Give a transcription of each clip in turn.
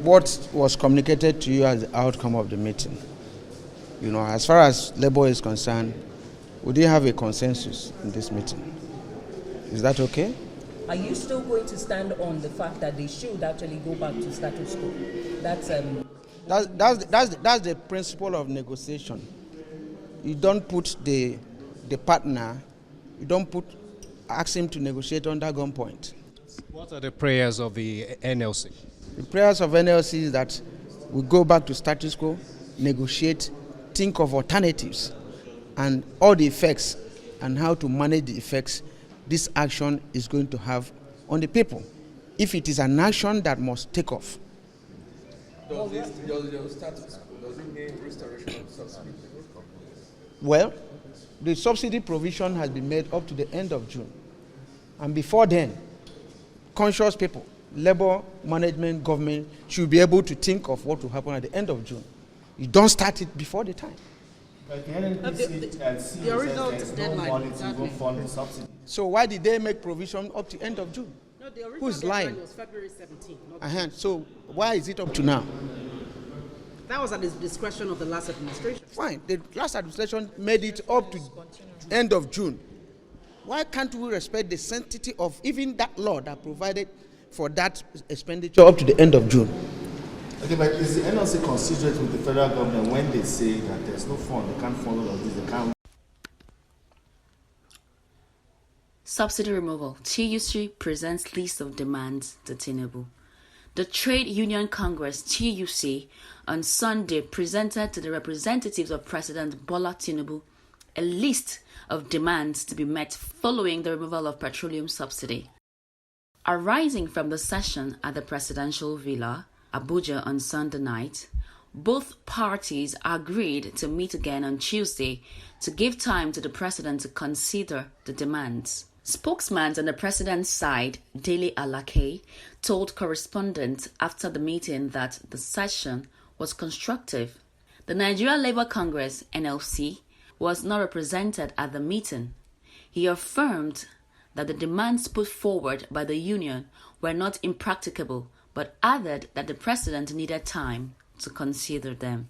what was communicated to you as the outcome of the meeting? As far as Labour is concerned, we didn't have a consensus in this meeting. Is that okay? Are you still going to stand on the fact that they should actually go back to status quo? That's the principle of negotiation. You don't put the partner, ask him to negotiate under gunpoint. What are the prayers of the NLC? The prayers of NLC is that we go back to status quo, negotiate, think of alternatives and all the effects and how to manage the effects this action is going to have on the people. If it is an action that must take off. Does it mean restoration of subsidy? Well, the subsidy provision has been made up to the end of June. And before then, conscious people, Labour, management, government should be able to think of what will happen at the end of June. You don't start it before the time. The original deadline fund subsidy. So why did they make provision up to end of June? No, the original Who's deadline lying? was February 17th. So why is it up to now? That was at the discretion of the last administration. Fine. The last administration made it up to end of June. Why can't we respect the sanctity of even that law that provided for that expenditure up to the end of June? Okay, but is the NLC considerate with the federal government when they say that there's no fund, they can't fund all of this, they can't? Subsidy removal. TUC presents list of demands to Tinubu. The Trade Union Congress, TUC, on Sunday presented to the representatives of President Bola Tinubu a list of demands to be met following the removal of petroleum subsidy. Arising from the session at the Presidential Villa, Abuja on Sunday night, both parties agreed to meet again on Tuesday to give time to the president to consider the demands. Spokesman on the president's side, Dele Alake, told correspondents after the meeting that the session was constructive. The Nigerian Labour Congress, NLC, was not represented at the meeting. He affirmed that the demands put forward by the union were not impracticable, but added that the president needed time to consider them.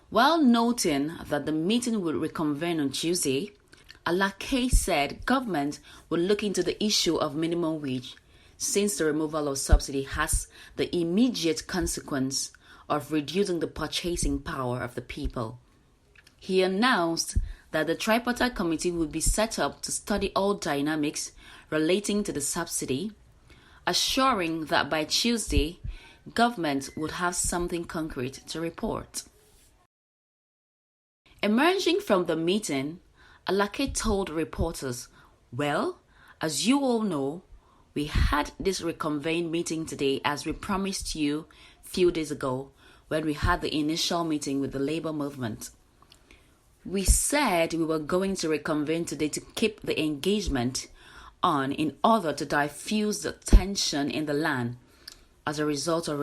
While noting that the meeting would reconvene on Tuesday, Alake said government will look into the issue of minimum wage, since the removal of subsidy has the immediate consequence of reducing the purchasing power of the people. He announced that the tripartite committee would be set up to study all dynamics relating to the subsidy, assuring that by Tuesday, government would have something concrete to report. Emerging from the meeting, Alake told reporters, "Well, as you all know, we had this reconvened meeting today as we promised you a few days ago when we had the initial meeting with the labor movement. We said we were going to reconvene today to keep the engagement on in order to diffuse the tension in the land as a result of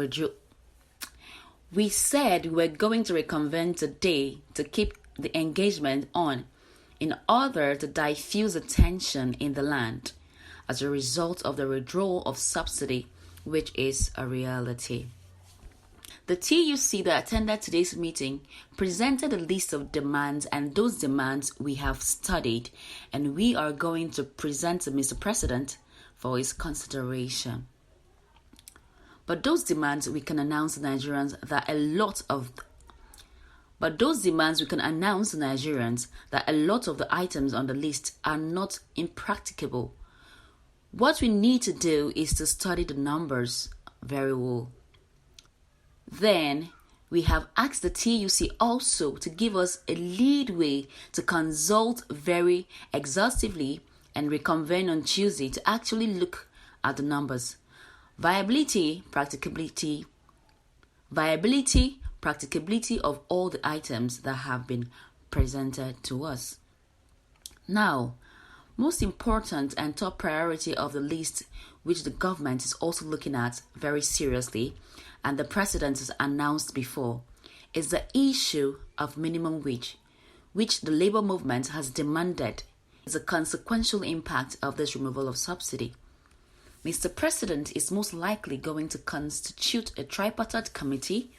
We said we were going to reconvene today to keep the engagement on in order to diffuse the tension in the land as a result of the withdrawal of subsidy, which is a reality." The TUC that attended today's meeting presented a list of demands, and those demands we have studied and we are going to present to Mr. President for his consideration. But those demands we can announce to Nigerians that a lot of the items on the list are not impracticable. What we need to do is to study the numbers very well. Then, we have asked the TUC also to give us a leadway to consult very exhaustively and reconvene on Tuesday to actually look at the numbers. Viability, practicability of all the items that have been presented to us. Now, most important and top priority of the list, which the government is also looking at very seriously, and the president has announced before, is the issue of minimum wage, which the labor movement has demanded is a consequential impact of this removal of subsidy. Mr. President is most likely going to constitute a tripartite committee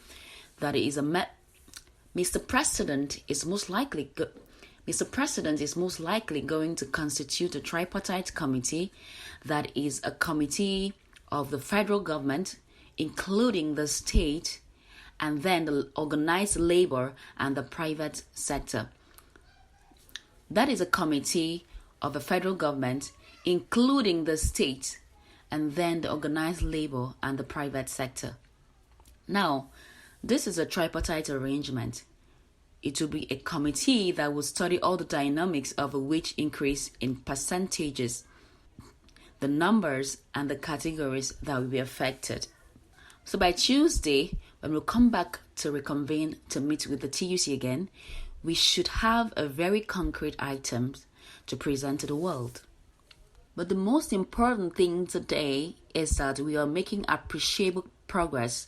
that is Mr. President is most likely going to constitute a tripartite committee that is a committee of the federal government, including the state, and then the organized labor and the private sector. That is a committee of the federal government, including the state, and then the organized labor and the private sector. Now, this is a tripartite arrangement. It will be a committee that will study all the dynamics of a wage increase in percentages, the numbers, and the categories that will be affected. So by Tuesday, when we come back to reconvene to meet with the TUC again, we should have a very concrete item to present to the world. But the most important thing today is that we are making appreciable progress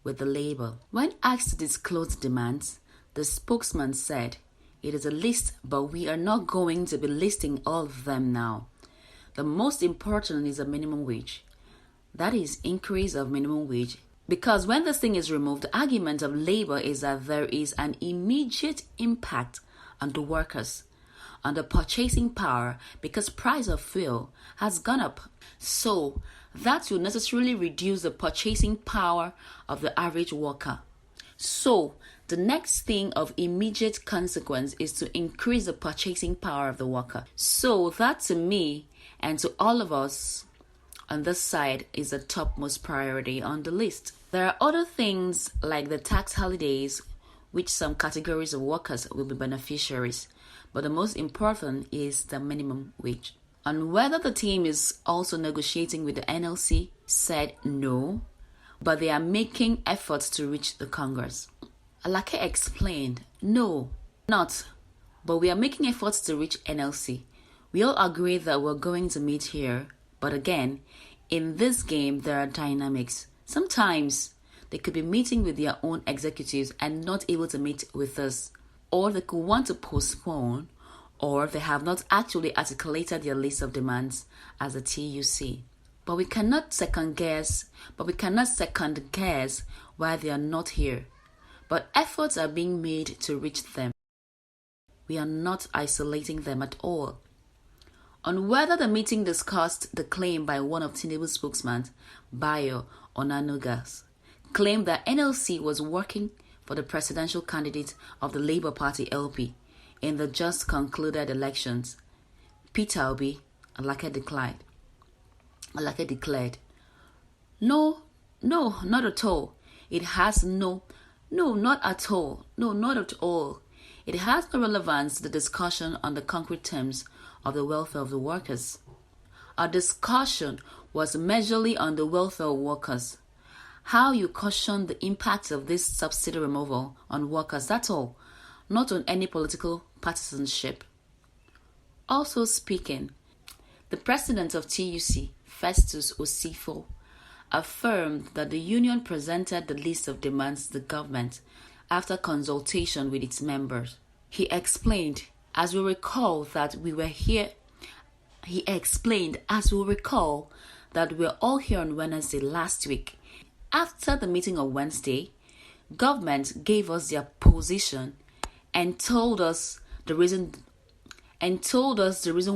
with the labor. When asked to disclose demands, the spokesman said, "It is a list, but we are not going to be listing all of them now. The most important is a minimum wage. That is increase of minimum wage. Because when this thing is removed, the argument of labor is that there is an immediate impact on the workers, on the purchasing power, because price of fuel has gone up. So that will necessarily reduce the purchasing power of the average worker. So the next thing of immediate consequence is to increase the purchasing power of the worker. So that, to me and to all of us on this side, is the topmost priority on the list. There are other things like the tax holidays, which some categories of workers will be beneficiaries, but the most important is the minimum wage. On whether the team is also negotiating with the NLC, said no, but they are making efforts to reach the Congress. Alake explained, no, not, but we are making efforts to reach NLC. We all agree that we're going to meet here, but again, in this game there are dynamics. Sometimes they could be meeting with their own executives and not able to meet with us, or they could want to postpone, or they have not actually articulated their list of demands as a TUC. But we cannot second guess why they are not here. But efforts are being made to reach them. We are not isolating them at all. On whether the meeting discussed the claim by one of Tinubu's spokesmen, Bayo Onanugas, claimed that NLC was working for the presidential candidate of the Labour Party LP in the just concluded elections, Peter Obi, Alake declared, No, not at all. It has not at all. It has no relevance to the discussion on the concrete terms of the welfare of the workers. Our discussion was majorly on the welfare of workers. How you caution the impact of this subsidy removal on workers, that's all, not on any political partisanship. Also speaking, the president of TUC, Festus Osifo, affirmed that the union presented the list of demands to the government after consultation with its members. He explained, as we recall, that we were all here on Wednesday last week. After the meeting on Wednesday, government gave us their position and told us the reason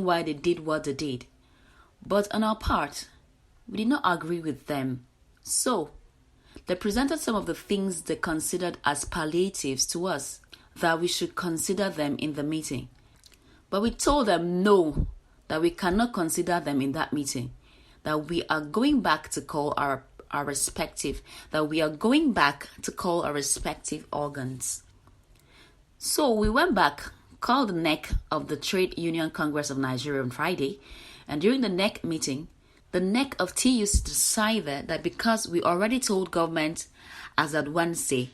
why they did what they did. But on our part, we did not agree with them. So, they presented some of the things they considered as palliatives to us, that we should consider them in the meeting. But we told them no, that we cannot consider them in that meeting, that we are going back to call our respective organs. So we went back, called the NEC of the Trade Union Congress of Nigeria on Friday, and during the NEC meeting, the NEC of TUC decided that because we already told government as at Wednesday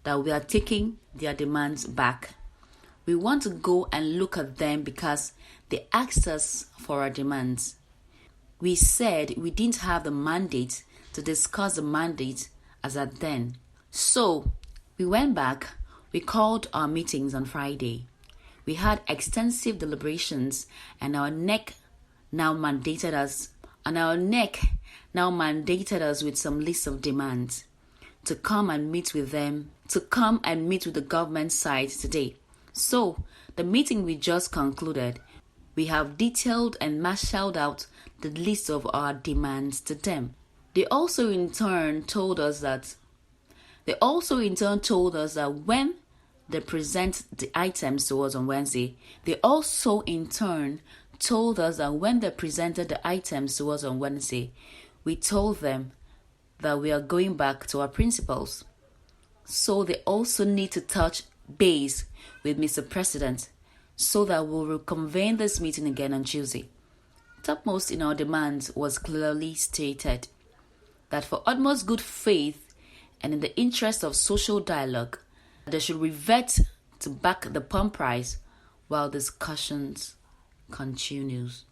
that we are taking their demands back, we want to go and look at them because they asked us for our demands. We said we didn't have the mandate to discuss the mandate as at then. So we went back, we called our meetings on Friday. We had extensive deliberations and our NEC now mandated us and our NEC now mandated us with some list of demands to come and meet with them, to come and meet with the government side today. So, the meeting we just concluded, we have detailed and marshaled out the list of our demands to them. They also in turn told us that when they present the items to us on Wednesday, they also in turn told us that when they presented the items to us on Wednesday, we told them that we are going back to our principles. So they also need to touch base with Mr. President so that we'll reconvene this meeting again on Tuesday. Topmost in our demands was clearly stated that for utmost good faith and in the interest of social dialogue, they should revert to back the pump price while discussions continues.